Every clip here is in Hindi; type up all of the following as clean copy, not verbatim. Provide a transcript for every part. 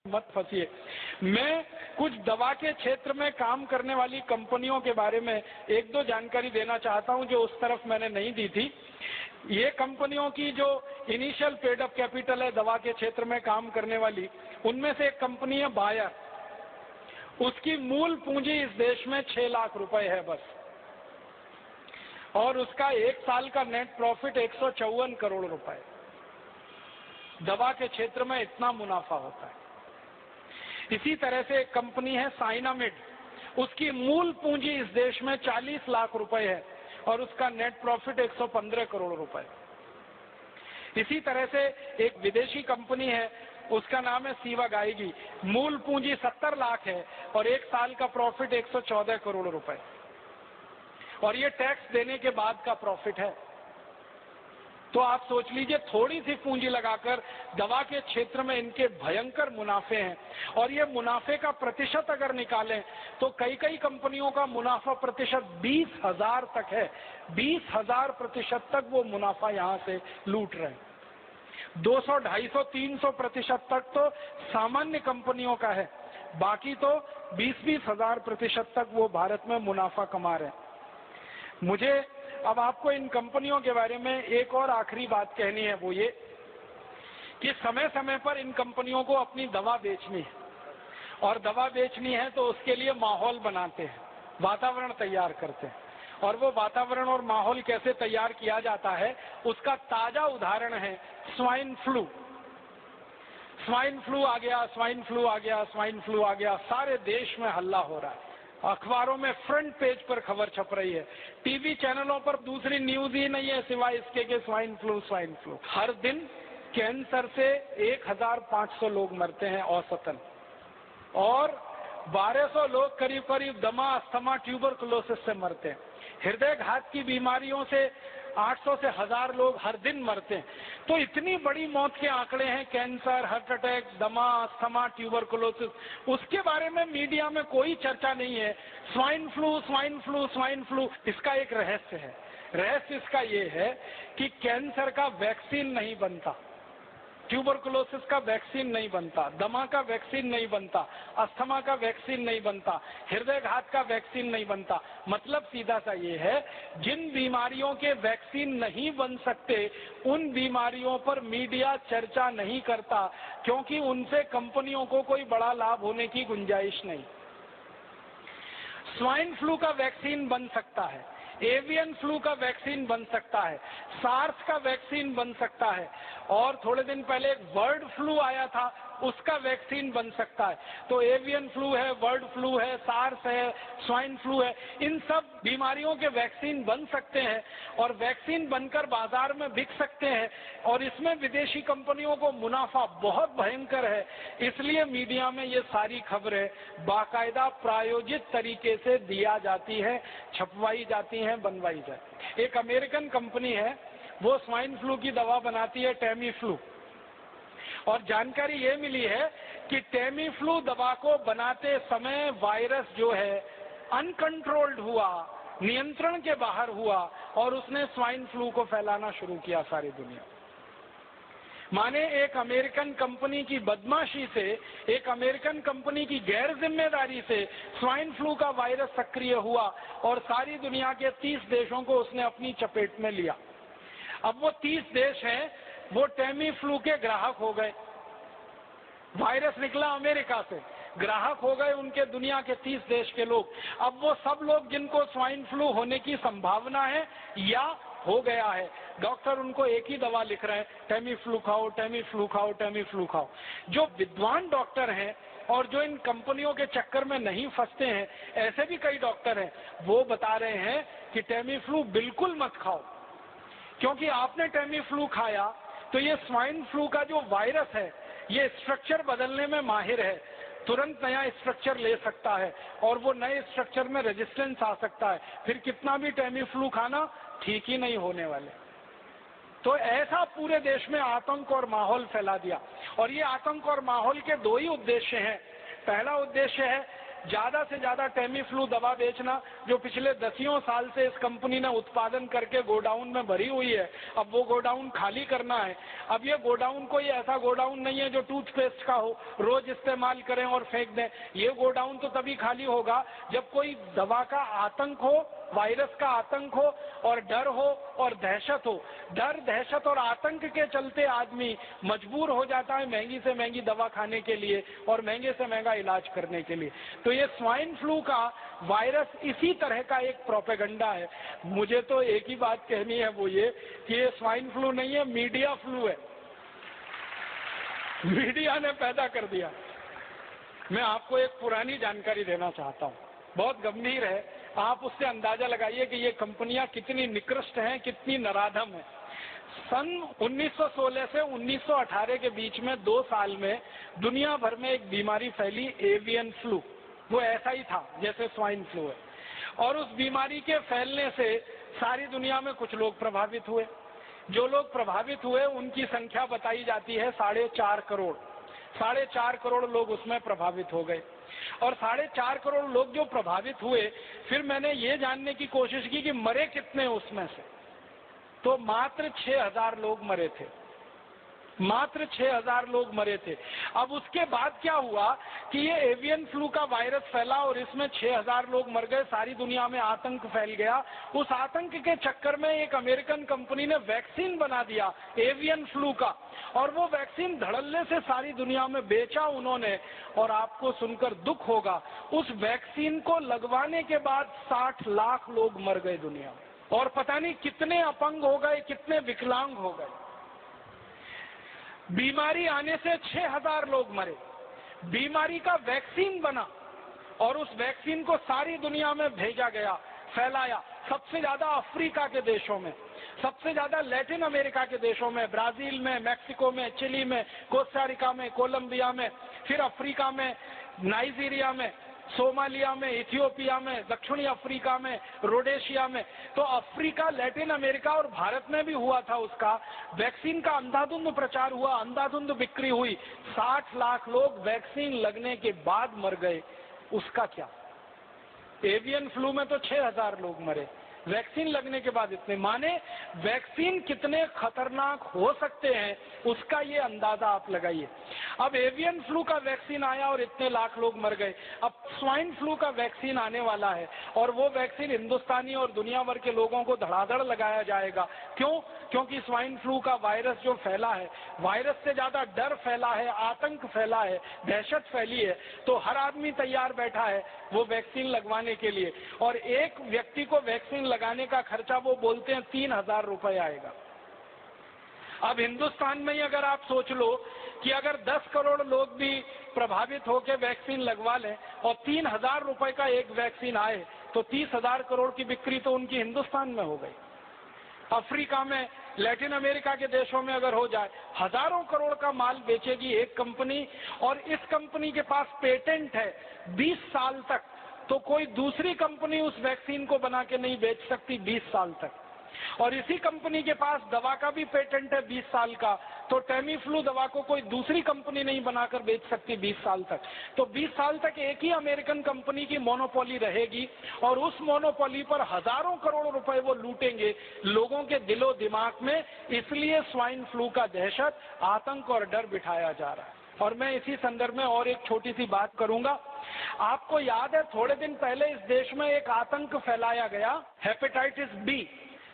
मत फंसिए। मैं कुछ दवा के क्षेत्र में काम करने वाली कंपनियों के बारे में एक दो जानकारी देना चाहता हूं जो उस तरफ मैंने नहीं दी थी। ये कंपनियों की जो इनिशियल पेड अप कैपिटल है दवा के क्षेत्र में काम करने वाली, उनमें से एक कंपनी है बायर। उसकी मूल पूंजी इस देश में 6 लाख रुपए है बस, और उसका एक साल का नेट प्रॉफिट 154 करोड़ रुपए। दवा के क्षेत्र में इतना मुनाफा होता है। इसी तरह से एक कंपनी है साइनामिड, उसकी मूल पूंजी इस देश में 40 लाख रुपए है और उसका नेट प्रॉफिट 115 करोड़ रुपए। इसी तरह से एक विदेशी कंपनी है, उसका नाम है सीवागाइगी, मूल पूंजी 70 लाख है और एक साल का प्रॉफिट 114 करोड़ रुपए, और ये टैक्स देने के बाद का प्रॉफिट है। तो आप सोच लीजिए, थोड़ी सी पूंजी लगाकर दवा के क्षेत्र में इनके भयंकर मुनाफे हैं, और ये मुनाफे का प्रतिशत अगर निकालें तो कई कई कंपनियों का मुनाफा प्रतिशत 20,000 तक है। 20,000% तक वो मुनाफा यहाँ से लूट रहे हैं। 200, 250, 300% तक तो सामान्य कंपनियों का है, बाकी तो 20-20 हजार प्रतिशत तक वो भारत में मुनाफा कमा रहे हैं। मुझे अब आपको इन कंपनियों के बारे में एक और आखिरी बात कहनी है, वो ये कि समय समय पर इन कंपनियों को अपनी दवा बेचनी है, और दवा बेचनी है तो उसके लिए माहौल बनाते हैं, वातावरण तैयार करते हैं। और वो वातावरण और माहौल कैसे तैयार किया जाता है, उसका ताजा उदाहरण है स्वाइन फ्लू। स्वाइन फ्लू आ गया, स्वाइन फ्लू आ गया, स्वाइन फ्लू आ गया, सारे देश में हल्ला हो रहा है, अखबारों में फ्रंट पेज पर खबर छप रही है, टीवी चैनलों पर दूसरी न्यूज ही नहीं है सिवाय इसके कि स्वाइन फ्लू स्वाइन फ्लू। हर दिन कैंसर से 1,500 लोग मरते हैं औसतन, और 1200 लोग करीब करीब दमा, अस्थमा, ट्यूबरकुलोसिस से मरते हैं। हृदय घात की बीमारियों से 800 से 1000 लोग हर दिन मरते हैं। तो इतनी बड़ी मौत के आंकड़े हैं, कैंसर, हार्ट अटैक, दमा, अस्थमा, ट्यूबरकुलोसिस, उसके बारे में मीडिया में कोई चर्चा नहीं है। Swine flu swine flu swine flu, इसका एक रहस्य है। रहस्य इसका ये है कि कैंसर का वैक्सीन नहीं बनता, ट्यूबरकुलोसिस का वैक्सीन नहीं बनता, दमा का वैक्सीन नहीं बनता, अस्थमा का वैक्सीन नहीं बनता, हृदय घात का वैक्सीन नहीं बनता। मतलब सीधा सा ये है, जिन बीमारियों के वैक्सीन नहीं बन सकते उन बीमारियों पर मीडिया चर्चा नहीं करता, क्योंकि उनसे कंपनियों को कोई बड़ा लाभ होने की गुंजाइश नहीं। स्वाइन फ्लू का वैक्सीन बन सकता है, एवियन फ्लू का वैक्सीन बन सकता है, सार्स का वैक्सीन बन सकता है, और थोड़े दिन पहले एक बर्ड फ्लू आया था, उसका वैक्सीन बन सकता है। तो एवियन फ्लू है, बर्ड फ्लू है, सार्स है, स्वाइन फ्लू है, इन सब बीमारियों के वैक्सीन बन सकते हैं और वैक्सीन बनकर बाजार में बिक सकते हैं, और इसमें विदेशी कंपनियों को मुनाफा बहुत भयंकर है। इसलिए मीडिया में ये सारी खबरें बाकायदा प्रायोजित तरीके से दिया जाती है, छपवाई जाती है, बनवाई जाती है। एक अमेरिकन कंपनी है, वो स्वाइन फ्लू की दवा बनाती है, टेमी फ्लू, और जानकारी ये मिली है कि टेमी फ्लू दवा को बनाते समय वायरस जो है अनकंट्रोल्ड हुआ, नियंत्रण के बाहर हुआ, और उसने स्वाइन फ्लू को फैलाना शुरू किया सारी दुनिया। माने एक अमेरिकन कंपनी की बदमाशी से, एक अमेरिकन कंपनी की गैर जिम्मेदारी से स्वाइन फ्लू का वायरस सक्रिय हुआ और सारी दुनिया के 30 देशों को उसने अपनी चपेट में लिया। अब वो 30 देश हैं, वो टेमी फ्लू के ग्राहक हो गए। वायरस निकला अमेरिका से, ग्राहक हो गए उनके दुनिया के 30 देश के लोग। अब वो सब लोग जिनको स्वाइन फ्लू होने की संभावना है या हो गया है, डॉक्टर उनको एक ही दवा लिख रहे हैं, टेमी फ्लू खाओ, टेमी फ्लू खाओ, टेमी फ्लू खाओ। जो विद्वान डॉक्टर हैं और जो इन कंपनियों के चक्कर में नहीं फंसते हैं, ऐसे भी कई डॉक्टर हैं, वो बता रहे हैं कि टेमी फ्लू बिल्कुल मत खाओ, क्योंकि आपने टेमी फ्लू खाया तो ये स्वाइन फ्लू का जो वायरस है ये स्ट्रक्चर बदलने में माहिर है, तुरंत नया स्ट्रक्चर ले सकता है और वो नए स्ट्रक्चर में रेजिस्टेंस आ सकता है, फिर कितना भी टेमी फ्लू खाना ठीक ही नहीं होने वाले। तो ऐसा पूरे देश में आतंक और माहौल फैला दिया, और ये आतंक और माहौल के दो ही उद्देश्य हैं। पहला उद्देश्य है ज्यादा से ज्यादा टेमीफ्लू दवा बेचना, जो पिछले दसियों साल से इस कंपनी ने उत्पादन करके गोडाउन में भरी हुई है, अब वो गोडाउन खाली करना है। अब ये गोडाउन कोई ऐसा गोडाउन नहीं है जो टूथपेस्ट का हो, रोज इस्तेमाल करें और फेंक दें। ये गोडाउन तो तभी खाली होगा जब कोई दवा का आतंक हो, वायरस का आतंक हो और डर हो और दहशत हो। डर, दहशत और आतंक के चलते आदमी मजबूर हो जाता है महंगी से महंगी दवा खाने के लिए और महंगे से महंगा इलाज करने के लिए। तो ये स्वाइन फ्लू का वायरस इसी तरह का एक प्रोपेगेंडा है। मुझे तो एक ही बात कहनी है, वो ये कि ये स्वाइन फ्लू नहीं है, मीडिया फ्लू है। मीडिया ने पैदा कर दिया। मैं आपको एक पुरानी जानकारी देना चाहता हूँ, बहुत गंभीर है, आप उससे अंदाजा लगाइए कि ये कंपनियां कितनी निकृष्ट हैं, कितनी नराधम हैं। सन 1916 से 1918 के बीच में 2 साल में दुनिया भर में एक बीमारी फैली, एवियन फ्लू। वो ऐसा ही था जैसे स्वाइन फ्लू है, और उस बीमारी के फैलने से सारी दुनिया में कुछ लोग प्रभावित हुए। जो लोग प्रभावित हुए उनकी संख्या बताई जाती है 4.5 करोड़। 4.5 करोड़ लोग उसमें प्रभावित हो गए। और 4.5 करोड़ लोग जो प्रभावित हुए, फिर मैंने ये जानने की कोशिश की कि मरे कितने उसमें से, तो मात्र 6,000 लोग मरे थे। मात्र 6,000 लोग मरे थे। अब उसके बाद क्या हुआ कि ये एवियन फ्लू का वायरस फैला और इसमें 6,000 लोग मर गए, सारी दुनिया में आतंक फैल गया। उस आतंक के चक्कर में एक अमेरिकन कंपनी ने वैक्सीन बना दिया एवियन फ्लू का, और वो वैक्सीन धड़ल्ले से सारी दुनिया में बेचा उन्होंने। और आपको सुनकर दुख होगा, उस वैक्सीन को लगवाने के बाद 60 लाख लोग मर गए दुनिया में, और पता नहीं कितने अपंग हो गए, कितने विकलांग हो गए। बीमारी आने से 6,000 लोग मरे। बीमारी का वैक्सीन बना और उस वैक्सीन को सारी दुनिया में भेजा गया, फैलाया। सबसे ज्यादा अफ्रीका के देशों में, सबसे ज्यादा लैटिन अमेरिका के देशों में, ब्राजील में, मैक्सिको में, चिली में, कोस्टारिका में, कोलंबिया में, फिर अफ्रीका में, नाइजीरिया में, सोमालिया में, इथियोपिया में, दक्षिणी अफ्रीका में, रोडेशिया में। तो अफ्रीका, लैटिन अमेरिका और भारत में भी हुआ था। उसका वैक्सीन का अंधाधुंध प्रचार हुआ, अंधाधुंध बिक्री हुई। 60 लाख लोग वैक्सीन लगने के बाद मर गए। उसका क्या? एवियन फ्लू में तो 6,000 लोग मरे, वैक्सीन लगने के बाद इतने। माने वैक्सीन कितने खतरनाक हो सकते हैं उसका ये अंदाजा आप लगाइए। अब एवियन फ्लू का वैक्सीन आया और इतने लाख लोग मर गए। अब स्वाइन फ्लू का वैक्सीन आने वाला है, और वो वैक्सीन हिंदुस्तानी और दुनिया भर के लोगों को धड़ाधड़ लगाया जाएगा। क्यों? क्योंकि स्वाइन फ्लू का वायरस जो फैला है, वायरस से ज्यादा डर फैला है, आतंक फैला है, दहशत फैली है। तो हर आदमी तैयार बैठा है वो वैक्सीन लगवाने के लिए, और एक व्यक्ति को वैक्सीन लगाने का खर्चा वो बोलते हैं 3,000 रुपए आएगा। अब हिंदुस्तान में ही अगर आप सोच लो कि अगर 10 करोड़ लोग भी प्रभावित होकर वैक्सीन लगवा लें और 3,000 रुपए का एक वैक्सीन आए, तो 30,000 करोड़ की बिक्री तो उनकी हिंदुस्तान में हो गई। अफ्रीका में, लैटिन अमेरिका के देशों में अगर हो जाए, हजारों करोड़ का माल बेचेगी एक कंपनी, और इस कंपनी के पास पेटेंट है 20 साल तक। तो कोई दूसरी कंपनी उस वैक्सीन को बना के नहीं बेच सकती 20 साल तक। और इसी कंपनी के पास दवा का भी पेटेंट है 20 साल का। तो टेमीफ्लू दवा को कोई दूसरी कंपनी नहीं बनाकर बेच सकती 20 साल तक। तो 20 साल तक एक ही अमेरिकन कंपनी की मोनोपोली रहेगी, और उस मोनोपोली पर हजारों करोड़ रुपए वो लूटेंगे लोगों के दिलो दिमाग में। इसलिए स्वाइन फ्लू का दहशत, आतंक और डर बिठाया जा रहा है। और मैं इसी संदर्भ में और एक छोटी सी बात करूंगा। आपको याद है थोड़े दिन पहले इस देश में एक आतंक फैलाया गया, hepatitis B,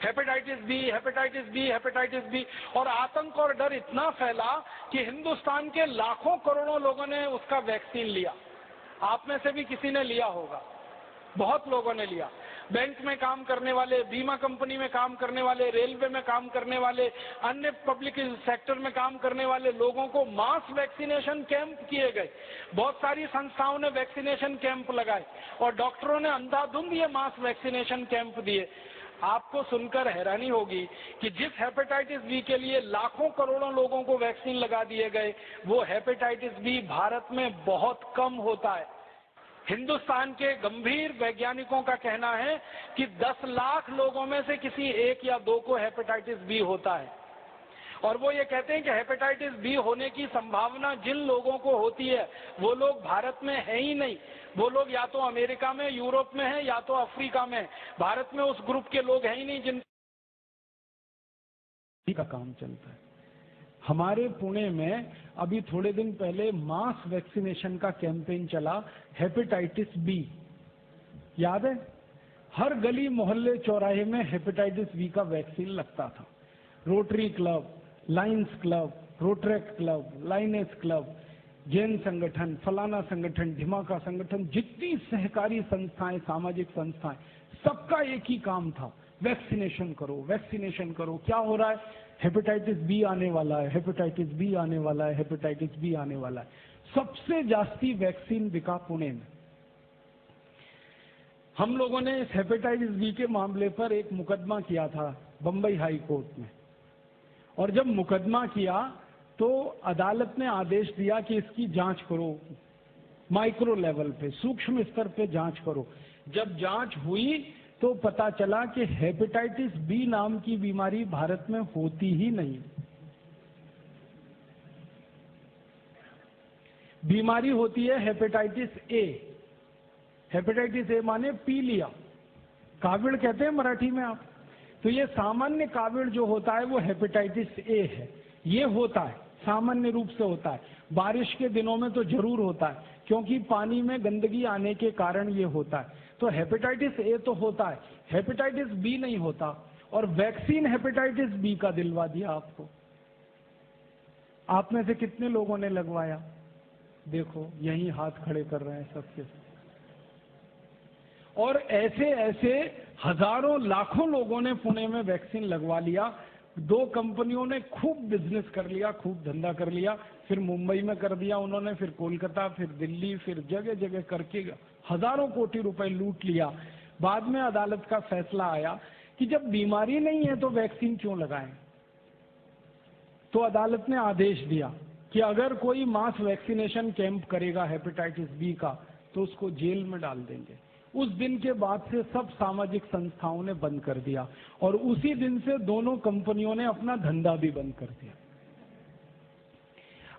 hepatitis B, hepatitis B, hepatitis B. और आतंक और डर इतना फैला कि हिंदुस्तान के लाखों करोड़ों लोगों ने उसका वैक्सीन लिया। आप में से भी किसी ने लिया होगा, बहुत लोगों ने लिया। बैंक में काम करने वाले, बीमा कंपनी में काम करने वाले, रेलवे में काम करने वाले, अन्य पब्लिक सेक्टर में काम करने वाले लोगों को मास वैक्सीनेशन कैंप किए गए। बहुत सारी संस्थाओं ने वैक्सीनेशन कैंप लगाए, और डॉक्टरों ने अंधाधुंध ये मास वैक्सीनेशन कैंप दिए। आपको सुनकर हैरानी होगी कि जिस हेपेटाइटिस बी के लिए लाखों करोड़ों लोगों को वैक्सीन लगा दिए गए, वो हेपेटाइटिस बी भारत में बहुत कम होता है। हिंदुस्तान के गंभीर वैज्ञानिकों का कहना है कि 10 लाख लोगों में से किसी 1 या 2 को हेपेटाइटिस बी होता है। और वो ये कहते हैं कि हेपेटाइटिस बी होने की संभावना जिन लोगों को होती है वो लोग भारत में है ही नहीं। वो लोग या तो अमेरिका में, यूरोप में है, या तो अफ्रीका में। भारत में उस ग्रुप के लोग हैं ही नहीं जिन का काम चलता है। हमारे पुणे में अभी थोड़े दिन पहले मास वैक्सीनेशन का कैंपेन चला, हेपेटाइटिस बी, याद है? हर गली मोहल्ले चौराहे में हेपेटाइटिस बी का वैक्सीन लगता था। Rotary club, lions club, rotaract club, lioness club, Jain संगठन, फलाना संगठन, ढिमाका संगठन, जितनी सहकारी संस्थाएं, सामाजिक संस्थाएं, सबका एक ही काम था, वैक्सीनेशन करो, वैक्सीनेशन करो। क्या हो रहा है? हेपेटाइटिस बी आने वाला है, हेपेटाइटिस बी आने वाला है, हेपेटाइटिस बी आने वाला है। सबसे जास्ती वैक्सीन बिका पुणे में। हम लोगों ने इस हेपेटाइटिस बी के मामले पर एक मुकदमा किया था बंबई हाई कोर्ट में, और जब मुकदमा किया तो अदालत ने आदेश दिया कि इसकी जांच करो, माइक्रो लेवल पे, सूक्ष्म स्तर पे जांच करो। जब जांच हुई तो पता चला कि हेपेटाइटिस बी नाम की बीमारी भारत में होती ही नहीं। बीमारी होती है हेपेटाइटिस ए। हेपेटाइटिस ए माने पी लिया, काविड़ कहते हैं मराठी में आप। तो ये सामान्य काविड़ जो होता है वो हेपेटाइटिस ए है। ये होता है, सामान्य रूप से होता है, बारिश के दिनों में तो जरूर होता है, क्योंकि पानी में गंदगी आने के कारण ये होता है। तो हेपेटाइटिस ए तो होता है, हेपेटाइटिस बी नहीं होता। और वैक्सीन हेपेटाइटिस बी का दिलवा दिया आपको। आप में से कितने लोगों ने लगवाया? देखो, यही हाथ खड़े कर रहे हैं सबके। और ऐसे ऐसे हजारों लाखों लोगों ने पुणे में वैक्सीन लगवा लिया। 2 कंपनियों ने खूब बिजनेस कर लिया, खूब धंधा कर लिया। फिर मुंबई में कर दिया उन्होंने, फिर कोलकाता, फिर दिल्ली, फिर जगह जगह करके हजारों कोटि रुपए लूट लिया। बाद में अदालत का फैसला आया कि जब बीमारी नहीं है तो वैक्सीन क्यों लगाएं। तो अदालत ने आदेश दिया कि अगर कोई मास वैक्सीनेशन कैंप करेगा हेपेटाइटिस बी का तो उसको जेल में डाल देंगे। उस दिन के बाद से सब सामाजिक संस्थाओं ने बंद कर दिया, और उसी दिन से दोनों कंपनियों ने अपना धंधा भी बंद कर दिया।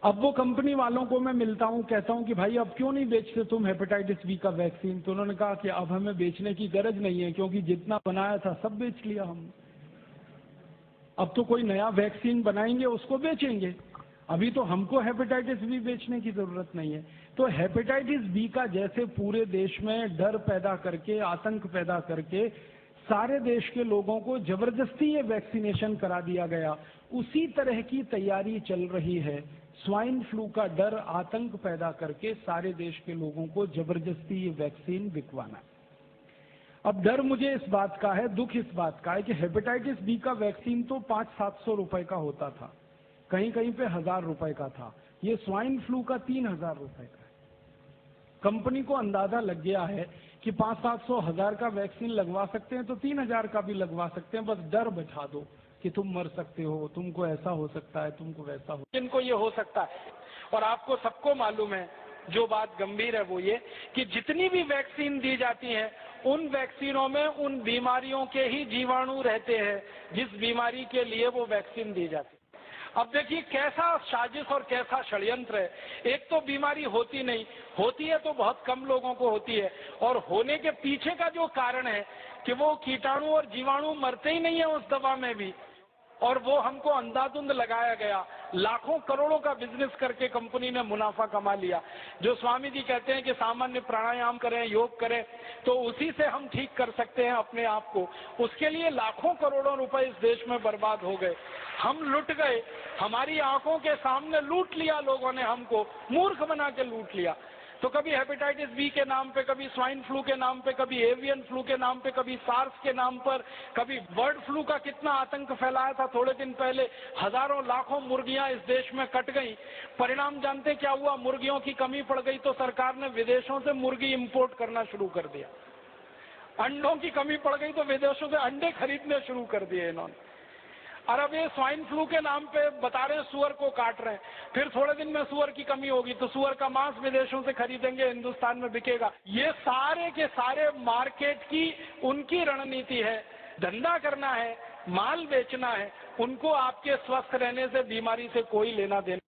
अब वो कंपनी वालों को मैं मिलता हूं, कहता हूं कि भाई अब क्यों नहीं बेचते तुम हेपेटाइटिस बी का वैक्सीन? तो उन्होंने कहा कि अब हमें बेचने की गरज नहीं है, क्योंकि जितना बनाया था सब बेच लिया हमने। अब तो कोई नया वैक्सीन बनाएंगे उसको बेचेंगे, अभी तो हमको हेपेटाइटिस बी बेचने की जरूरत नहीं है। तो हेपेटाइटिस बी का जैसे पूरे देश में डर पैदा करके, आतंक पैदा करके सारे देश के लोगों को जबरदस्ती ये वैक्सीनेशन करा दिया गया, उसी तरह की तैयारी चल रही है स्वाइन फ्लू का डर, आतंक पैदा करके सारे देश के लोगों को जबरदस्ती ये वैक्सीन बिकवाना। अब डर मुझे इस बात का है, दुख इस बात का है कि हेपेटाइटिस बी का वैक्सीन तो 500-700 रुपए का होता था, कहीं कहीं पे 1000 रुपए का था। ये स्वाइन फ्लू का 3000 रुपए का है। कंपनी को अंदाजा लग गया है कि 500-700 1000 का वैक्सीन लगवा सकते हैं तो 3000 का भी लगवा सकते हैं। बस डर बैठा दो कि तुम मर सकते हो, तुमको ऐसा हो सकता है, तुमको वैसा हो, जिनको ये हो सकता है। और आपको सबको मालूम है, जो बात गंभीर है वो ये कि जितनी भी वैक्सीन दी जाती है उन वैक्सीनों में उन बीमारियों के ही जीवाणु रहते हैं जिस बीमारी के लिए वो वैक्सीन दी जाती है। अब देखिए कैसा साजिश और कैसा षड्यंत्र है। एक तो बीमारी होती नहीं, होती है तो बहुत कम लोगों को होती है, और होने के पीछे का जो कारण है कि वो कीटाणु और जीवाणु मरते ही नहीं है उस दवा में भी, और वो हमको अंधाधुंध लगाया गया। लाखों करोड़ों का बिजनेस करके कंपनी ने मुनाफा कमा लिया। जो स्वामी जी कहते हैं कि सामान्य प्राणायाम करें, योग करें, तो उसी से हम ठीक कर सकते हैं अपने आप को। उसके लिए लाखों करोड़ों रुपए इस देश में बर्बाद हो गए। हम लुट गए, हमारी आंखों के सामने लूट लिया लोगों ने, हमको मूर्ख बना के लूट लिया। तो कभी हेपेटाइटिस बी के नाम पे, कभी स्वाइन फ्लू के नाम पे, कभी एवियन फ्लू के नाम पे, कभी सार्स के नाम पर, कभी बर्ड फ्लू का कितना आतंक फैलाया था। थोड़े दिन पहले हजारों लाखों मुर्गियां इस देश में कट गई। परिणाम जानते क्या हुआ? मुर्गियों की कमी पड़ गई तो सरकार ने विदेशों से मुर्गी इंपोर्ट करना शुरू कर दिया। अंडों की कमी पड़ गई तो विदेशों से अंडे खरीदने शुरू कर दिए इन्होंने। और अब ये स्वाइन फ्लू के नाम पे बता रहे हैं सुअर को काट रहे हैं, फिर थोड़े दिन में सुअर की कमी होगी तो सुअर का मांस विदेशों से खरीदेंगे, हिंदुस्तान में बिकेगा। ये सारे के सारे मार्केट की उनकी रणनीति है। धंधा करना है, माल बेचना है, उनको आपके स्वस्थ रहने से, बीमारी से कोई लेना देना